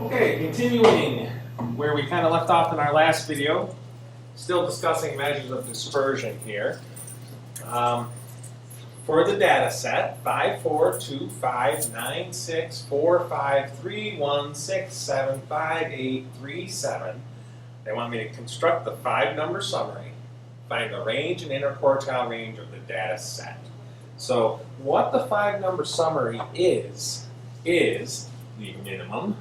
Okay, continuing where we kind of left off in our last video, still discussing measures of dispersion here. For the data set, 5, 4, 2, 5, 9, 6, 4, 5, 3, 1, 6, 7, 5, 8, 3, 7. They want me to construct the 5-number summary, find the range and interquartile range of the data set. So what the 5-number summary is the minimum,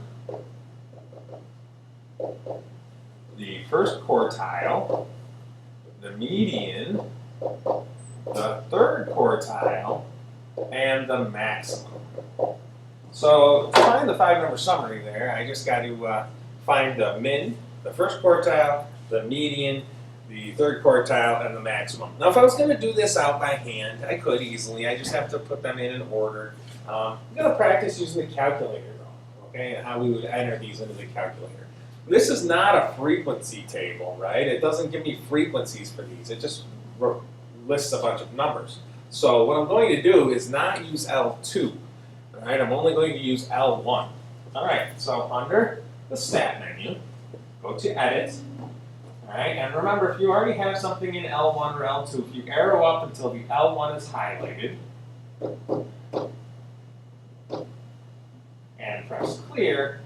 the first quartile, the median, the third quartile, and the maximum. So to find the 5-number summary there, I just got to find the min, the first quartile, the median, the third quartile, and the maximum. Now if I was going to do this out by hand, I could easily. I just have to put them in order. I'm going to practice using the calculator though, okay, and how we would enter these into the calculator. This is not a frequency table, right? It doesn't give me frequencies for these. It just lists a bunch of numbers. So what I'm going to do is not use L2, all right? I'm only going to use L1. All right, so under the stat menu, go to edit, all right? And remember, if you already have something in L1 or L2, if you arrow up until the L1 is highlighted, and press clear,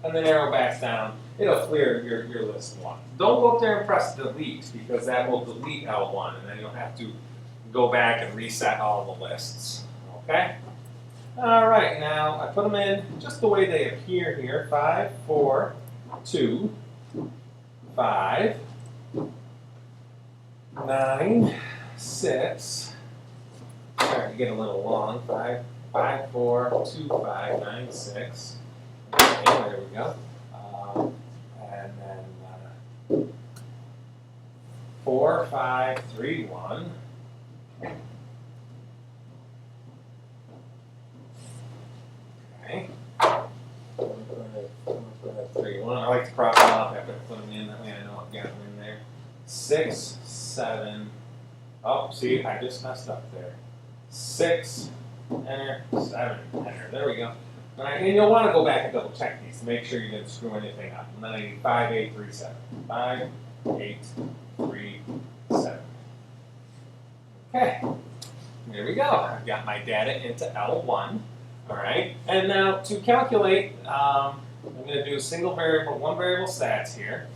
and then arrow back down, it'll clear your list 1. Don't go up there and press delete, because that will delete L1, and then you'll have to go back and reset all the lists, okay? All right, now I put them in just the way they appear here, 5, 4, 2, 5, 9, 6, starting to get a little long, 5, 4, 2, 5, 9, 6. Okay, there we go. And then 4, 5, 3, 1. Okay. 3, 1. I like to cross them off after I put them in. That way I know I've got them in there. 6, 7. Oh, see, I just messed up there. 6. Enter, 7, enter. There we go. All right, and you'll want to go back and double check these to make sure you didn't screw anything up. And then I need 5, 8, 3, 7. 5, 8, 3, 7. Okay, there we go. I've got my data into L1. All right, and now to calculate, I'm going to do a single variable, one variable stats here.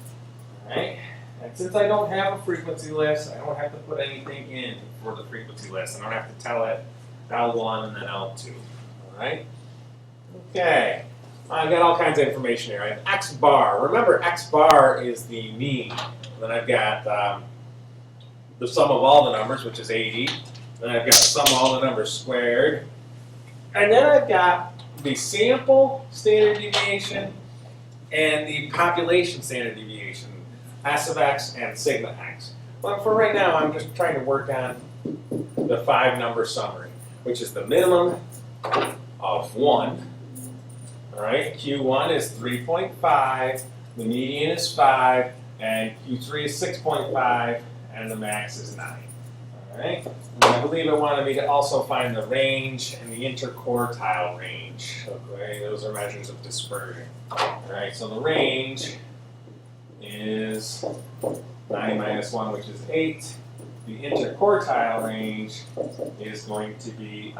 All right, and since I don't have a frequency list, I don't have to put anything in for the frequency list. I don't have to tell it L1 and then L2, all right? Okay, I've got all kinds of information here. I have X bar. Remember, X bar is the mean. Then I've got the sum of all the numbers, which is 80. Then I've got the sum of all the numbers squared. And then I've got the sample standard deviation and the population standard deviation, S of X and sigma X. But for right now, I'm just trying to work on the 5-number summary, which is the minimum of 1. All right, Q1 is 3.5, the median is 5, and Q3 is 6.5, and the max is 9. All right, and I believe it wanted me to also find the range and the interquartile range. Okay, those are measures of dispersion. All right, so the range is 9 minus 1, which is 8. The interquartile range is going to be,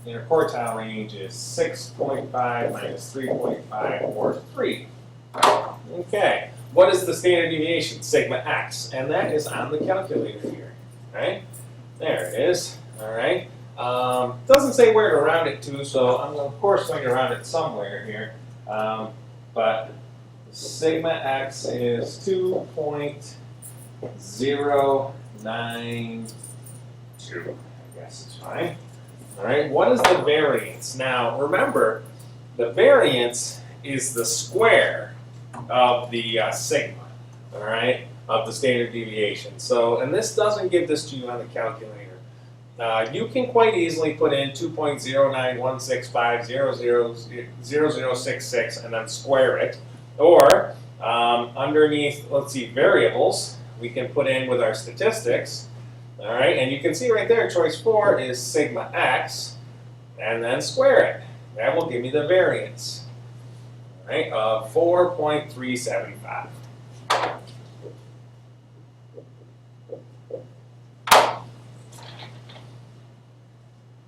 interquartile range is 6.5 minus 3.5, or 3. Okay, what is the standard deviation? Sigma X, and that is on the calculator here, right? There it is, all right? Doesn't say where to round it to, so I'm of course going to round it somewhere here, but sigma X is 2.092, I guess it's fine. All right, what is the variance? Now, remember, the variance is the square of the sigma, all right, of the standard deviation. So, and this doesn't give this to you on the calculator. You can quite easily put in 2.09165000066 and then square it. Or, underneath, let's see, variables, we can put in with our statistics. All right, and you can see right there, choice 4 is sigma x, and then square it. That will give me the variance. right, of 4.375.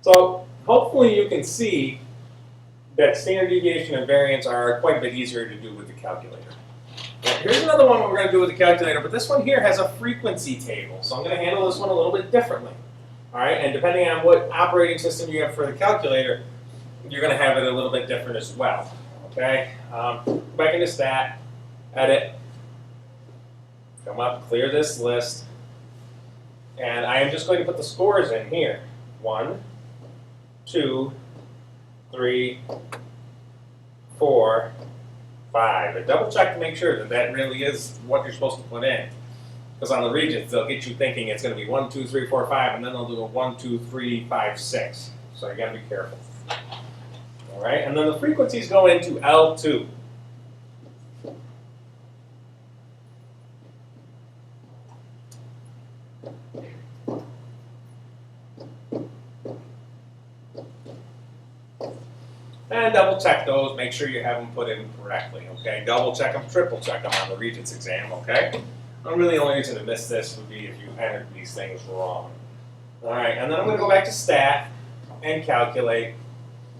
So hopefully you can see that standard deviation and variance are quite a bit easier to do with the calculator. Now, here's another one we're going to do with the calculator, but this one here has a frequency table, so I'm going to handle this one a little bit differently. All right, and depending on what operating system you have for the calculator, you're going to have it a little bit different as well. Okay, go back into Stat, Edit, come up, clear this list, and I am just going to put the scores in here. 1, 2, 3, 4, 5. But double check to make sure that that really is what you're supposed to put in. Because on the regions, they'll get you thinking it's going to be 1, 2, 3, 4, 5, and then they'll do a 1, 2, 3, 5, 6. So you got to be careful. All right, and then the frequencies go into L2. And double check those, make sure you have them put in correctly, okay? Double check them, triple check them on the Regents exam, okay? Really the only reason to miss this would be if you entered these things wrong. All right, and then I'm going to go back to Stat and calculate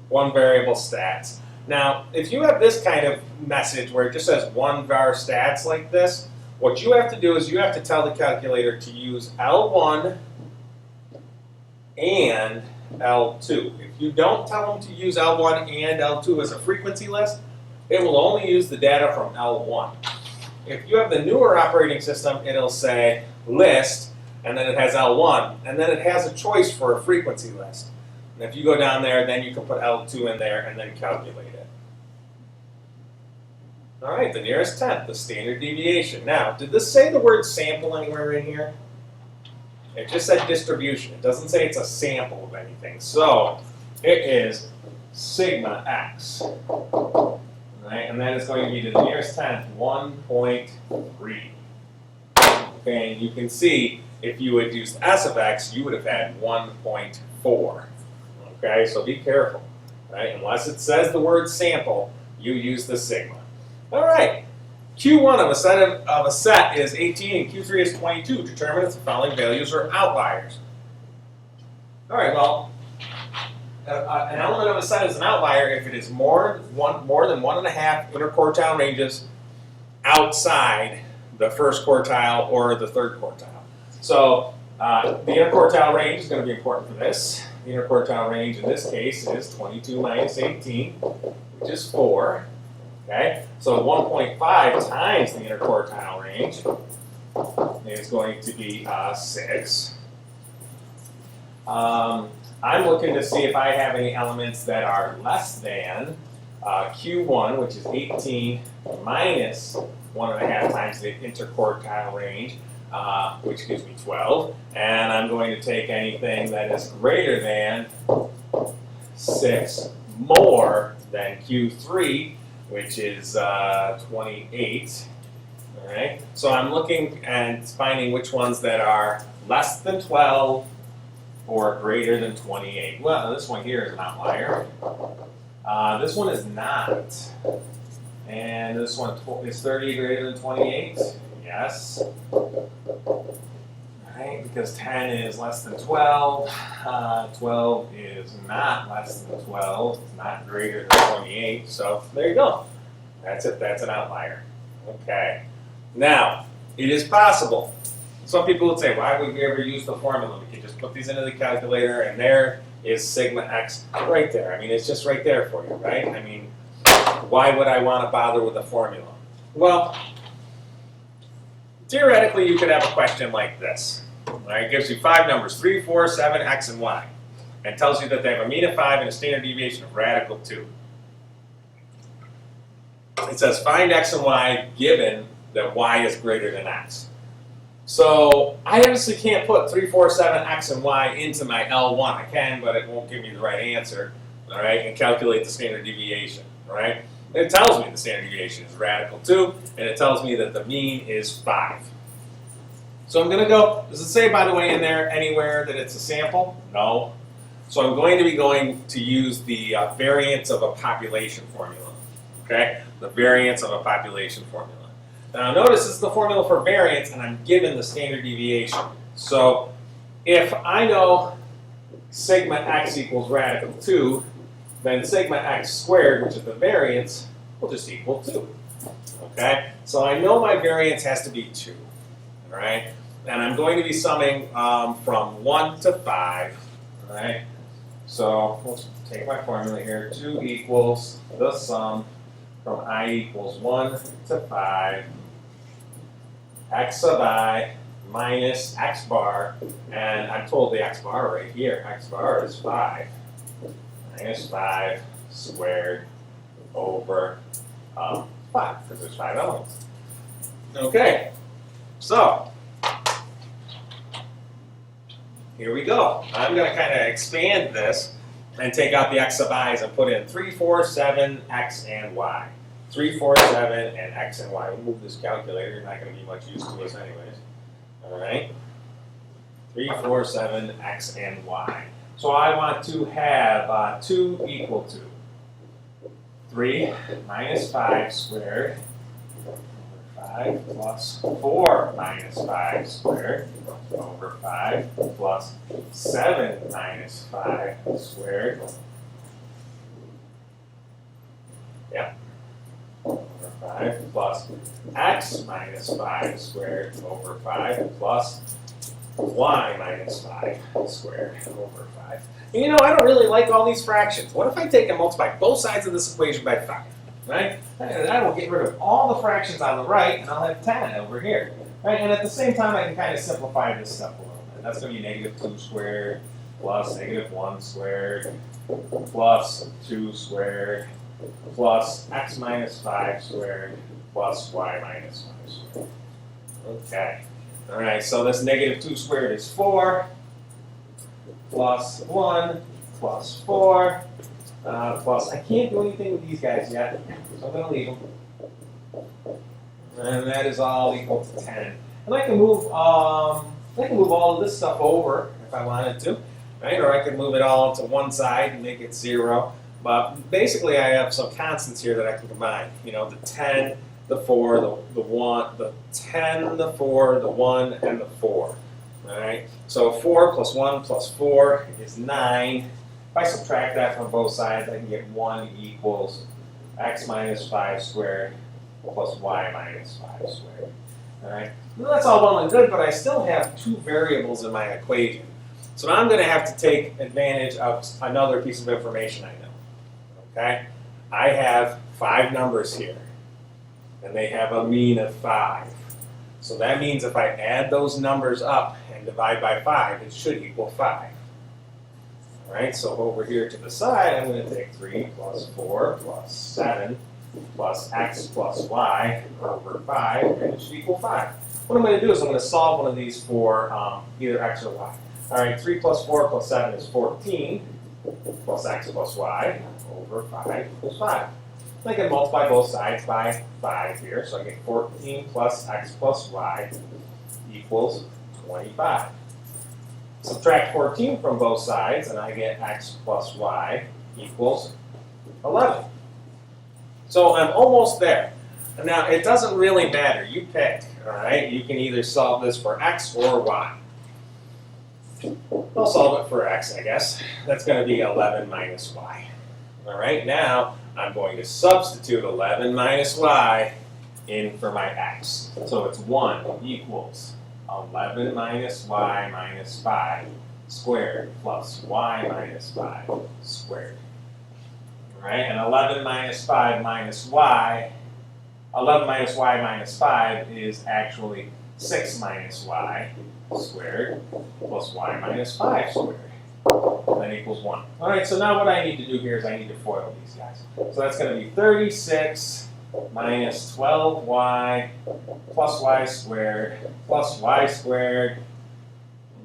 one variable stats. Now, if you have this kind of message where it just says one var stats like this, what you have to do is you have to tell the calculator to use L1 and L2. If you don't tell them to use L1 and L2 as a frequency list, it will only use the data from L1. If you have the newer operating system, it'll say list, and then it has L1, and then it has a choice for a frequency list. And if you go down there, then you can put L2 in there and then calculate it. All right, the nearest tenth, the standard deviation. Now, did this say the word sample anywhere in here? It just said distribution. It doesn't say it's a sample of anything. So it is sigma x. Right? And that is going to be to the nearest tenth, 1.3. Okay, and you can see if you had used s of x, you would have had 1.4. Okay, so be careful. Right? Unless it says the word sample, you use the sigma. All right. Q1 of a set is 18 and Q3 is 22. Determine if the following values are outliers. All right, well, an element of a set is an outlier if it is more than 1.5 interquartile ranges outside the first quartile or the third quartile. So the interquartile range is going to be important for this. The interquartile range in this case is 22 minus 18, which is 4. Okay, so 1.5 times the interquartile range is going to be 6. I'm looking to see if I have any elements that are less than Q1, which is 18 minus 1.5 times the interquartile range, which gives me 12. And I'm going to take anything that is greater than 6 more than Q3, which is 28. All right. So I'm looking and finding which ones that are less than 12 or greater than 28. Well, this one here is an outlier. This one is not. And this one is 30 greater than 28. Yes. Right, because 10 is less than 12. 12 is not less than 12. It's not greater than 28. So there you go. That's it. That's an outlier. Okay. Now, it is possible. Some people would say, why would we ever use the formula? We can just put these into the calculator, and there is sigma x right there. I mean, it's just right there for you, right? I mean, why would I want to bother with a formula? Well, theoretically, you could have a question like this. Right? It gives you 5 numbers, 3, 4, 7, x, and y. And tells you that they have a mean of 5 and a standard deviation of radical 2. It says find x and y given that y is greater than x. So I obviously can't put 3, 4, 7, x, and y into my L1. I can, but it won't give me the right answer. All right, and calculate the standard deviation. All right, it tells me the standard deviation is radical 2, and it tells me that the mean is 5. So I'm going to go, does it say, by the way, in there anywhere that it's a sample? No. So I'm going to be going to use the variance of a population formula. okay? The variance of a population formula. Now notice this is the formula for variance, and I'm given the standard deviation. So if I know sigma x equals radical 2, then sigma x squared, which is the variance, will just equal 2. Okay? So I know my variance has to be 2. All right? And I'm going to be summing from 1 to 5. All right? So let's take my formula here. 2 equals the sum from I equals 1 to 5, x sub I minus x bar, and I'm told the x bar right here. X bar is 5 minus 5 squared over 5, because there's 5 elements. Okay, so here we go. I'm going to kind of expand this and take out the x sub i's and put in 3, 4, 7, x, and y. 3, 4, 7, and x and y. We'll move this calculator. You're not going to be much use to us anyways. All right? 3, 4, 7, x, and y. So I want to have 2 equal to 3 minus 5 squared over 5 plus 4 minus 5 squared over 5 plus 7 minus 5 squared. Yeah. Over 5 plus x minus 5 squared over 5 plus y minus 5 squared over 5. And you know, I don't really like all these fractions. What if I take and multiply both sides of this equation by 5? Right? And I will get rid of all the fractions on the right, and I'll have 10 over here. Right? And at the same time, I can kind of simplify this stuff a little bit. That's going to be negative 2 squared plus negative 1 squared plus 2 squared plus x minus 5 squared plus y minus 5 squared. Okay. All right, so this negative 2 squared is 4 plus 1 plus 4 plus, I can't do anything with these guys yet, so I'm going to leave them. And that is all equal to 10. And I can move all of this stuff over if I wanted to, right? Or I could move it all to one side and make it 0. But basically, I have some constants here that I can combine. You know, the 10, the 4, the 1, the 10, the 4, the 1, and the 4. All right. So 4 plus 1 plus 4 is 9. If I subtract that from both sides, I can get 1 equals x minus 5 squared plus y minus 5 squared. All right. Well, that's all well and good, but I still have 2 variables in my equation. So now I'm going to have to take advantage of another piece of information I know. Okay? I have 5 numbers here, and they have a mean of 5. So that means if I add those numbers up and divide by 5, it should equal 5. All right, so over here to the side, I'm going to take 3 plus 4 plus 7 plus x plus y over 5, and it should equal 5. What I'm going to do is I'm going to solve one of these for either x or y. All right, 3 plus 4 plus 7 is 14, plus x plus y over 5 equals 5. I can multiply both sides by 5 here, so I get 14 plus x plus y equals 25. Subtract 14 from both sides, and I get x plus y equals 11. So I'm almost there. Now, it doesn't really matter. You pick, all right? You can either solve this for x or y. I'll solve it for x, I guess. That's going to be 11 minus y. All right, now I'm going to substitute 11 minus y in for my x. So it's 1 equals 11 minus y minus 5 squared plus y minus 5 squared. All right, and 11 minus 5 minus y, 11 minus y minus 5 is actually 6 minus y squared plus y minus 5 squared. That equals 1. All right, so now what I need to do here is I need to FOIL these guys. So that's going to be 36 minus 12y plus y squared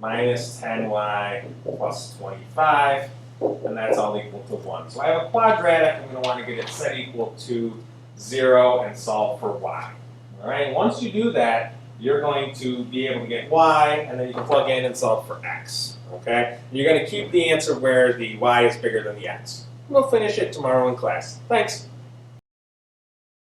minus 10y plus 25, and that's all equal to 1. So I have a quadratic. I'm going to want to get it set equal to 0 and solve for y. All right, once you do that, you're going to be able to get y, and then you can plug in and solve for x. Okay? And you're going to keep the answer where the y is bigger than the x. We'll finish it tomorrow in class. Thanks.